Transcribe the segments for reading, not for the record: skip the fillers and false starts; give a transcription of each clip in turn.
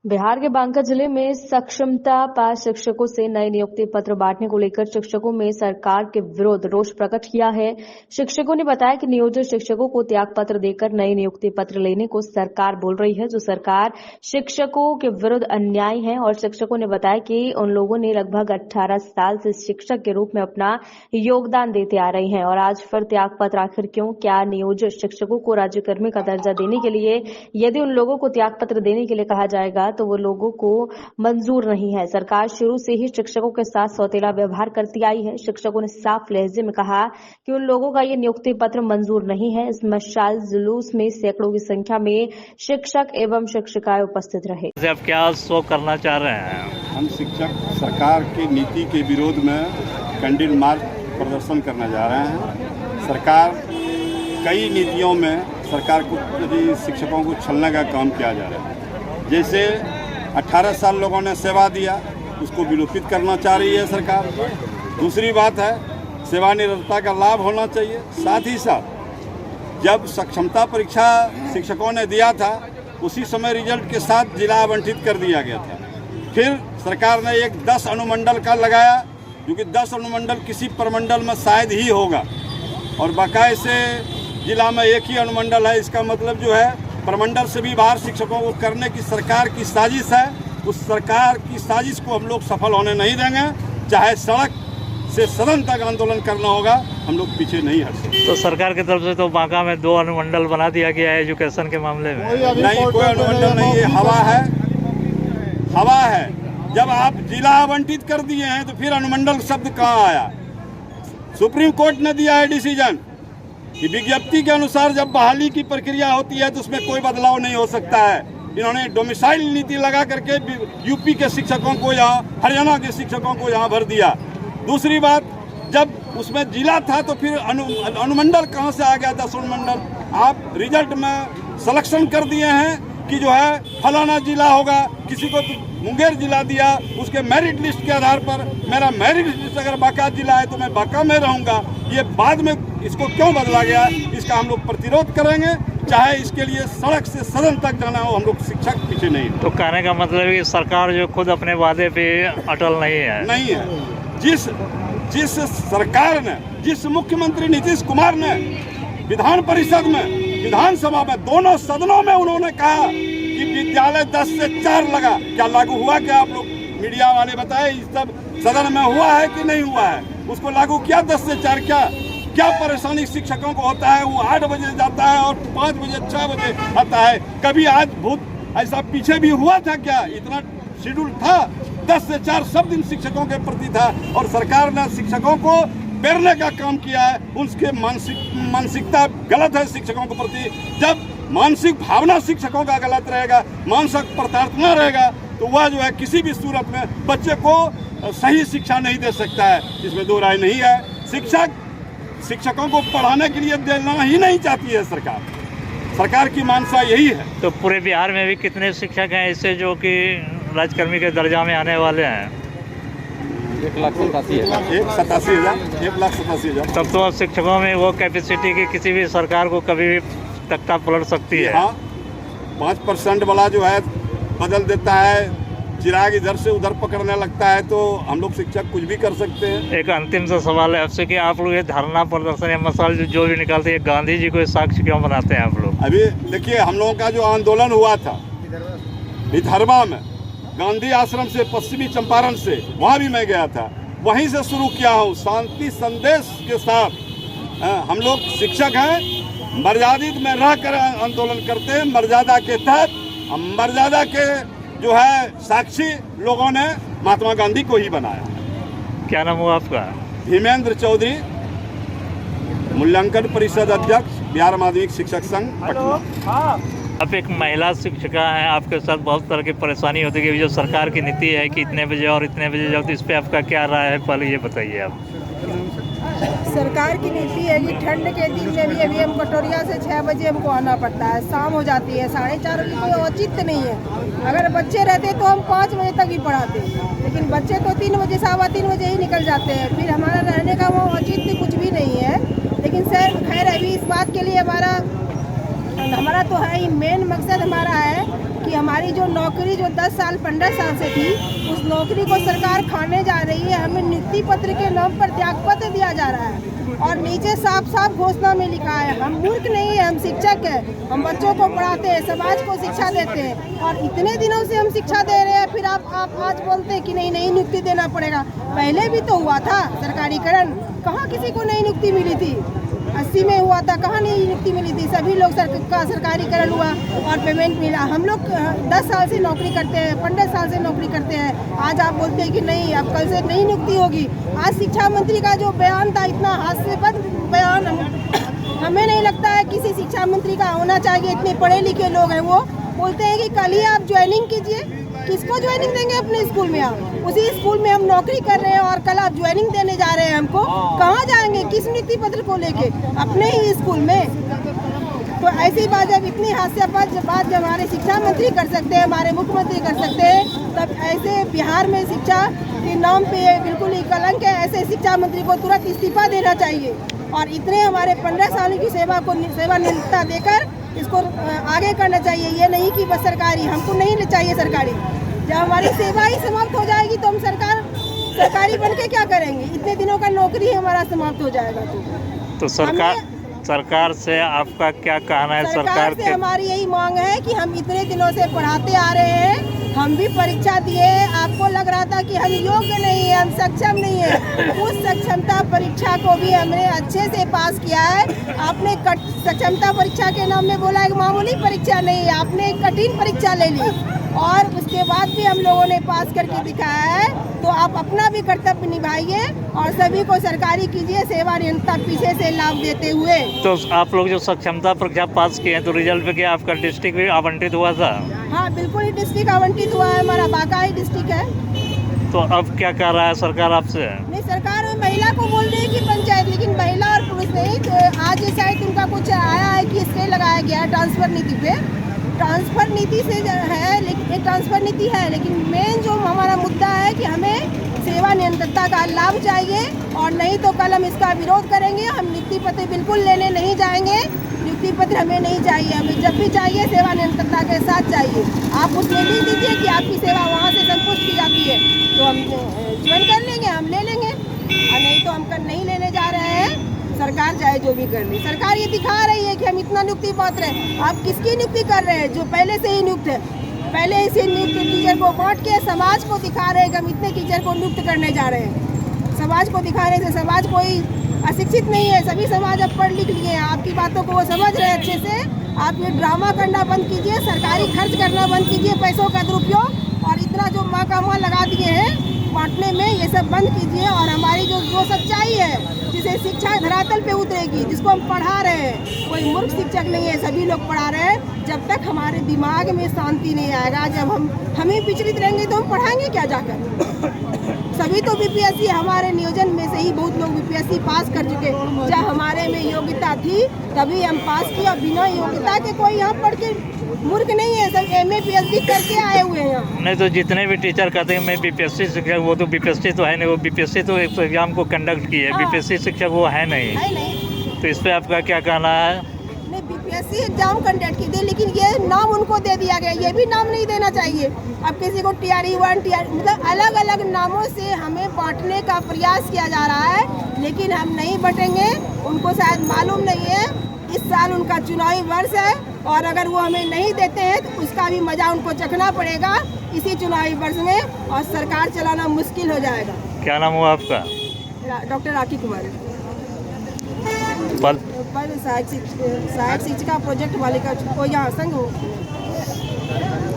बिहार के बांका जिले में सक्षमता पास शिक्षकों से नए नियुक्ति पत्र बांटने को लेकर शिक्षकों में सरकार के विरुद्ध रोष प्रकट किया है। शिक्षकों ने बताया कि नियोजित शिक्षकों को त्याग पत्र देकर नए नियुक्ति पत्र लेने को सरकार बोल रही है, जो सरकार शिक्षकों के विरुद्ध अन्याय है। और शिक्षकों ने बताया कि उन लोगों ने लगभग 18 साल से शिक्षक के रूप में अपना योगदान देते आ रहे हैं और आज फिर त्याग पत्र आखिर क्यों? क्या नियोजित शिक्षकों को राज्यकर्मी का दर्जा देने के लिए यदि उन लोगों को त्याग पत्र देने के लिए कहा जाएगा तो वो लोगों को मंजूर नहीं है। सरकार शुरू से ही शिक्षकों के साथ सौतेला व्यवहार करती आई है। शिक्षकों ने साफ लहजे में कहा कि उन लोगों का ये नियुक्ति पत्र मंजूर नहीं है। इस मशाल जुलूस में सैकड़ों की संख्या में शिक्षक एवं शिक्षिकाएं उपस्थित रहे। आप क्या शो करना चाह रहे हैं? हम शिक्षक सरकार की नीति के विरोध में कैंडिल मार्च प्रदर्शन करने जा रहे हैं। सरकार कई नीतियों में सरकार को यदि शिक्षकों को छलने का काम किया जा रहा है। जैसे 18 साल लोगों ने सेवा दिया, उसको विलोपित करना चाह रही है सरकार। दूसरी बात है, सेवानिवृत्ता का लाभ होना चाहिए। साथ ही साथ जब सक्षमता परीक्षा शिक्षकों ने दिया था, उसी समय रिजल्ट के साथ जिला आवंटित कर दिया गया था। फिर सरकार ने एक 10 अनुमंडल का लगाया, जो कि 10 अनुमंडल किसी प्रमंडल में शायद ही होगा और बकाये से जिला में एक ही अनुमंडल है। इसका मतलब जो है प्रमंडल से भी बाहर शिक्षकों को करने की सरकार की साजिश है। उस सरकार की साजिश को हम लोग सफल होने नहीं देंगे। चाहे सड़क से सदन तक आंदोलन करना होगा, हम लोग पीछे नहीं हट सकते। तो सरकार की तरफ से तो बांका में 2 अनुमंडल बना दिया गया है एजुकेशन के मामले में। नहीं, कोई अनुमंडल नहीं, ये हवा है, हवा है। जब आप जिला आवंटित कर दिए हैं तो फिर अनुमंडल शब्द कहाँ आया? सुप्रीम कोर्ट ने दिया है डिसीजन कि विज्ञप्ति के अनुसार जब बहाली की प्रक्रिया होती है तो उसमें कोई बदलाव नहीं हो सकता है। इन्होंने डोमिसाइल नीति लगा करके यूपी के शिक्षकों को यहाँ, हरियाणा के शिक्षकों को यहाँ भर दिया। दूसरी बात, जब उसमें जिला था तो फिर अनुमंडल कहाँ से आ गया? 10 अनुमंडल आप रिजल्ट में सिलेक्शन कर दिए हैं कि जो है फलाना जिला होगा। किसी को मुंगेर जिला दिया, उसके मेरिट लिस्ट के आधार पर मेरा मेरिट लिस्ट अगर बांका जिला है तो मैं बांका में रहूँगा। ये बाद में इसको क्यों बदला गया, इसका हम लोग प्रतिरोध करेंगे। चाहे इसके लिए सड़क से सदन तक जाना हो, हम लोग शिक्षक पीछे नहीं। तो कहने का मतलब है कि सरकार जो खुद अपने वादे पे अटल नहीं है। जिस सरकार ने, जिस मुख्यमंत्री नीतीश कुमार ने विधान परिषद में, विधानसभा में, दोनों सदनों में उन्होंने कहा कि विद्यालय 10 से 4 लगा, क्या लागू हुआ? क्या आप लोग मीडिया वाले बताए, इस सब सदन में हुआ है कि नहीं हुआ है? उसको लागू किया 10 से 4। क्या परेशानी शिक्षकों को होता है? वो 8 बजे जाता है और 5 बजे 6 बजे आता है। कभी आज भूत ऐसा पीछे भी हुआ था क्या? इतना शेड्यूल था? 10 से 4 सब दिन शिक्षकों के प्रति था और सरकार ने शिक्षकों को बेरने का काम किया है। उसके मानसिकता गलत है शिक्षकों के प्रति। जब मानसिक भावना शिक्षकों का गलत रहेगा, मानसिक प्रताड़ना रहेगा, तो वह जो है किसी भी सूरत में बच्चे को सही शिक्षा नहीं दे सकता है। इसमें दो राय नहीं है। शिक्षकों को पढ़ाने के लिए देना ही नहीं चाहती है सरकार की मानसा यही है। तो पूरे बिहार में भी कितने शिक्षक हैं ऐसे जो कि राज्यकर्मी के दर्जा में आने वाले हैं? 1,87,000। तब तो शिक्षकों में वो कैपेसिटी की किसी भी सरकार को कभी भी तख्ता पलट सकती है। हाँ, 5% वाला जो है बदल देता है, चिराग इधर से उधर पकड़ने लगता है, तो हम लोग शिक्षक कुछ भी कर सकते हैं। एक अंतिम सा सवाल है आपसे कि आप लोग ये धरना प्रदर्शन या मसाल जो भी निकालते हैं, गांधी जी को साक्ष्य क्यों बनाते हैं आप लोग? अभी देखिए, हम लोगों का जो आंदोलन हुआ था विदर्भा में, गांधी आश्रम से, पश्चिमी चंपारण से, वहाँ भी मैं गया था, वहीं से शुरू किया हूँ शांति संदेश के साथ। हम लोग शिक्षक हैं, मर्यादित में रह कर आंदोलन करते हैं। मर्यादा के तहत, मर्यादा के जो है साक्षी लोगों ने महात्मा गांधी को ही बनाया। क्या नाम हुआ आपका? भीमेंद्र चौधरी, मूल्यांकन परिषद अध्यक्ष, बिहार माध्यमिक शिक्षक संघ, पटना। आप एक महिला शिक्षिका हैं, आपके साथ बहुत तरह की परेशानी होती है कि जो सरकार की नीति है कि इतने बजे और इतने बजे जाओ, तो इस पर आपका क्या राय है? पहले ये बताइए आप। सरकार की नीति है कि ठंड के दिन में भी अभी हम कटोरिया से 6 बजे हमको आना पड़ता है, शाम हो जाती है, 4:30 बजे कोई औचित्य नहीं है। अगर बच्चे रहते तो हम 5 बजे तक ही पढ़ाते, लेकिन बच्चे तो 3 बजे 3:15 बजे ही निकल जाते हैं। फिर हमारा रहने का वो औचित्य कुछ भी नहीं है। लेकिन सर खैर, अभी इस बात के लिए हमारा तो है ही, मेन मकसद हमारा है कि हमारी जो नौकरी जो 10 साल 15 साल से थी, उस नौकरी को सरकार खाने जा रही है। हमें नियुक्ति पत्र के नाम पर त्यागपत्र दिया जा रहा है और नीचे साफ साफ घोषणा में लिखा है, हम मूर्ख नहीं है, हम शिक्षक हैं, हम बच्चों को पढ़ाते हैं, समाज को शिक्षा देते हैं और इतने दिनों से हम शिक्षा दे रहे हैं, फिर आप आज बोलते हैं कि नहीं नई नियुक्ति देना पड़ेगा। पहले भी तो हुआ था सरकारीकरण, कहाँ किसी को नई नियुक्ति मिली थी? 80 में हुआ था, कहाँ नई नियुक्ति मिली थी? सभी लोग का सरकारीकरण हुआ और पेमेंट मिला। हम लोग 10 साल से नौकरी करते हैं, 15 साल से नौकरी करते हैं, आज आप बोलते हैं कि नहीं अब कल से नई नियुक्ति होगी। आज शिक्षा मंत्री का जो बयान था, इतना हास्यास्पद बयान, हमें नहीं लगता है किसी शिक्षा मंत्री का होना चाहिए। इतने पढ़े लिखे लोग हैं, वो बोलते हैं कि कल ही आप ज्वाइनिंग कीजिए। किसको ज्वाइनिंग देंगे अपने स्कूल में? आप उसी स्कूल में हम नौकरी कर रहे हैं और कल आप ज्वाइनिंग देने जा रहे हैं हमको, कहाँ जाएंगे? किस नियुक्ति पत्र को लेके? अपने ही स्कूल में। तो ऐसी बात जब इतनी हास्यास्पद बात जब हमारे शिक्षा मंत्री कर सकते हैं, हमारे मुख्यमंत्री कर सकते हैं, तब ऐसे बिहार में शिक्षा के नाम पे बिल्कुल ही कलंक है। ऐसे शिक्षा मंत्री को तुरंत इस्तीफा देना चाहिए और इतने हमारे 15 साल की सेवानिवृत्ता देकर इसको आगे करना चाहिए। ये नहीं कि बस सरकारी, हमको नहीं चाहिए सरकारी। जब हमारी सेवा ही समाप्त हो जाएगी तो हम सरकारी बन के क्या करेंगे? इतने दिनों का नौकरी हमारा समाप्त हो जाएगा। तो सरकार से आपका क्या कहना है? सरकार से हमारी यही मांग है कि हम इतने दिनों से पढ़ाते आ रहे हैं, हम भी परीक्षा दिए, आपको लग रहा था कि हम योग्य नहीं है, हम सक्षम नहीं है, उस सक्षमता परीक्षा को भी हमने अच्छे से पास किया है। आपने सक्षमता परीक्षा के नाम में बोला एक मामूली परीक्षा नहीं है, आपने एक कठिन परीक्षा ले ली और उसके बाद भी हम लोगों ने पास करके दिखाया है। तो आप अपना भी कर्तव्य निभाइए और सभी को सरकारी कीजिए, सेवानिवृत्ता पीछे से लाभ देते हुए। तो आप लोग जो सक्षमता परीक्षा पास किए हैं तो रिजल्ट पे क्या आपका डिस्ट्रिक्ट भी आवंटित हुआ था? हाँ बिल्कुल ही डिस्ट्रिक्ट आवंटित हुआ है, हमारा बांका ही डिस्ट्रिक्ट है। तो अब क्या कर रहा है सरकार आपसे? नहीं, सरकार महिला को बोल रही है कि पंचायत, लेकिन महिला और पुरुष नहीं। तो आज शायद उनका कुछ आया है कि स्टे लगाया गया है ट्रांसफर नीति पे। ट्रांसफर नीति से है, लेकिन ट्रांसफर नीति है, लेकिन मेन जो हमारा मुद्दा है कि हमें सेवानिवृत्ता का लाभ चाहिए और नहीं तो कल हम इसका विरोध करेंगे। हम नियुक्ति पत्र बिल्कुल लेने नहीं जाएंगे, नियुक्ति पत्र हमें नहीं चाहिए, हमें जब भी चाहिए सेवानिवृत्ता के साथ चाहिए। आप उसमें लिख दीजिए कि आपकी सेवा वहाँ से संतुष्ट की जाती है तो हम ज्वाइन कर लेंगे, हम ले लेंगे, और नहीं तो हम नहीं लेने जा रहे हैं। सरकार चाहे जो भी कर ली, सरकार ये दिखा रही है कि हम इतना नियुक्ति पात्र हैं। आप किसकी नियुक्ति कर रहे हैं? जो पहले से ही नियुक्त है, पहले से नियुक्त टीचर को बांट के समाज को दिखा रहे हैं कि हम इतने टीचर को नियुक्त करने जा रहे हैं। समाज को दिखाने से समाज कोई अशिक्षित नहीं है, सभी समाज अब पढ़ लिख लिए हैं, आपकी बातों को वो समझ रहे हैं अच्छे से। आप ये ड्रामा करना बंद कीजिए, सरकारी खर्च करना बंद कीजिए, पैसों का दुरुपयोग और इतना जो माँ का माँ लगा दिए हैं बांटने में, ये सब बंद कीजिए। और हमारी जो सच्चाई है, जिसे शिक्षा धरातल पे उतरेगी, जिसको हम पढ़ा रहे हैं, कोई मूर्ख शिक्षक नहीं है, सभी लोग पढ़ा रहे हैं। जब तक हमारे दिमाग में शांति नहीं आएगा, जब हम ही विचलित रहेंगे तो हम पढ़ाएंगे क्या जाकर? सभी तो बीपीएससी, हमारे नियोजन में से ही बहुत लोग बीपीएससी पास कर चुके। जब हमारे में योग्यता थी तभी हम पास किया, बिना योग्यता के कोई यहाँ पढ़ के मूर्ख नहीं है, सब एमए पीएचडी करके आए हुए हैं यहाँ। नहीं तो जितने भी टीचर कहते हैं मैं बीपीएससी शिक्षक, वो तो बीपीएससी तो है नहीं, वो बीपीएससी तो एक एग्जाम को कंडक्ट की है, बीपीएससी शिक्षक वो है नहीं। तो इस पर आपका क्या कहना है? नहीं, बीपीएससी एग्जाम कंडक्ट की थी, लेकिन ये नाम उनको दे दिया गया, ये भी नाम नहीं देना चाहिए। अब किसी को TRE 1 TRE मतलब अलग अलग नामों से हमें बांटने का प्रयास किया जा रहा है, लेकिन हम नहीं बटेंगे। उनको शायद मालूम नहीं है इस साल उनका चुनावी वर्ष है और अगर वो हमें नहीं देते हैं तो उसका भी मजा उनको चखना पड़ेगा इसी चुनावी वर्ष में और सरकार चलाना मुश्किल हो जाएगा। क्या नाम हुआ आपका? डॉक्टर राखी कुमारी, सहायक शिक्षिका प्रोजेक्ट बालिका को यहाँ संघ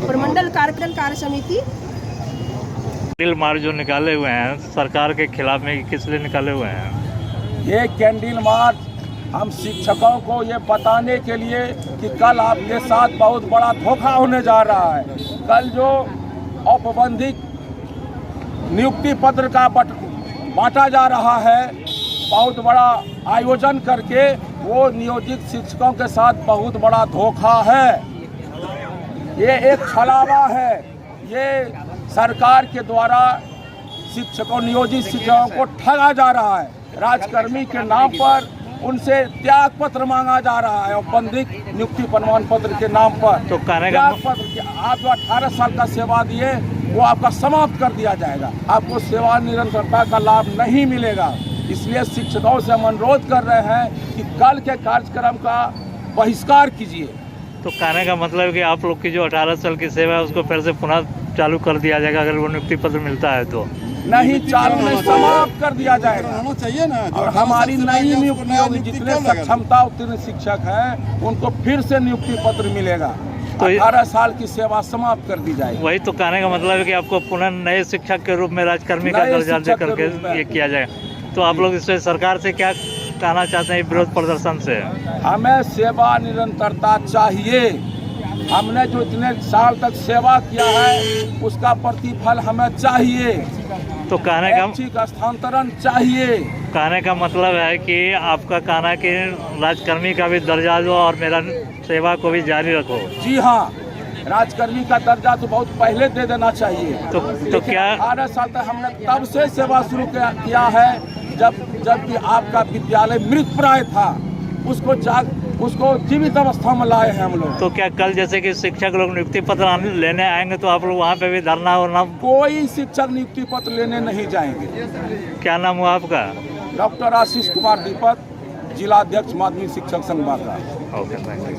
प्रमंडल कार्यक्रम कार्य समिति। कैंडिल मार्च जो निकाले हुए हैं सरकार के खिलाफ में, किस लिए निकाले हुए हैं? ये कैंडिल मार्च हम शिक्षकों को ये बताने के लिए कि कल आपके साथ बहुत बड़ा धोखा होने जा रहा है। कल जो औपबंधिक नियुक्ति पत्र का बांटा जा रहा है, बहुत बड़ा आयोजन करके, वो नियोजित शिक्षकों के साथ बहुत बड़ा धोखा है। ये एक छलावा है, ये सरकार के द्वारा शिक्षकों, नियोजित शिक्षकों को ठगा जा रहा है। राजकर्मी के नाम पर उनसे त्याग पत्र मांगा जा रहा है, औपबंधिक नियुक्ति प्रमाण पत्र के नाम पर। तो कहने का त्याग पत्र, आप जो 18 साल का सेवा दिए वो आपका समाप्त कर दिया जाएगा, आपको सेवा निरंतरता का लाभ नहीं मिलेगा। इसलिए शिक्षकों से हम अनुरोध कर रहे हैं कि कल के कार्यक्रम का बहिष्कार कीजिए। तो कहने का मतलब है कि आप लोग की जो 18 साल की सेवा है उसको फिर से पुनः चालू कर दिया जाएगा अगर वो नियुक्ति पत्र मिलता है तो? नहीं, चालू नहीं, समाप्त कर दिया जाएगा। होना चाहिए ना। और हमारी नई नियुक्ति होगी, जितने सक्षमता उतने शिक्षक हैं उनको फिर से नियुक्ति पत्र मिलेगा। तो 18 साल की सेवा समाप्त कर दी जाएगी। वही तो कहने का मतलब है कि आपको पुनः नए शिक्षक के रूप में राजकर्मी का दर्जा दे करके ये किया जाएगा। तो आप लोग इससे सरकार से क्या कहना चाहते हैं विरोध प्रदर्शन से? हमें सेवा निरंतरता चाहिए। हमने जो इतने साल तक सेवा किया है उसका प्रतिफल हमें चाहिए। तो कहने का स्थानांतरण चाहिए। कहने का मतलब है कि आपका कहना है कि राजकर्मी का भी दर्जा दो और मेरा सेवा को भी जारी रखो। जी हाँ, राजकर्मी का दर्जा तो बहुत पहले दे देना चाहिए। तो क्या 18 साल तक हमने तब से सेवा शुरू किया है जब कि आपका विद्यालय मृत प्राय था, उसको जीवित अवस्था में लाए हैं हम लोग। तो क्या कल जैसे कि शिक्षक लोग नियुक्ति पत्र लेने आएंगे तो आप लोग वहाँ पे भी धरना होना? कोई शिक्षक नियुक्ति पत्र लेने नहीं जाएंगे। क्या नाम हुआ आपका? डॉक्टर आशीष कुमार दीपक, जिला अध्यक्ष माध्यमिक शिक्षक संघ बांका। Okay, thank you.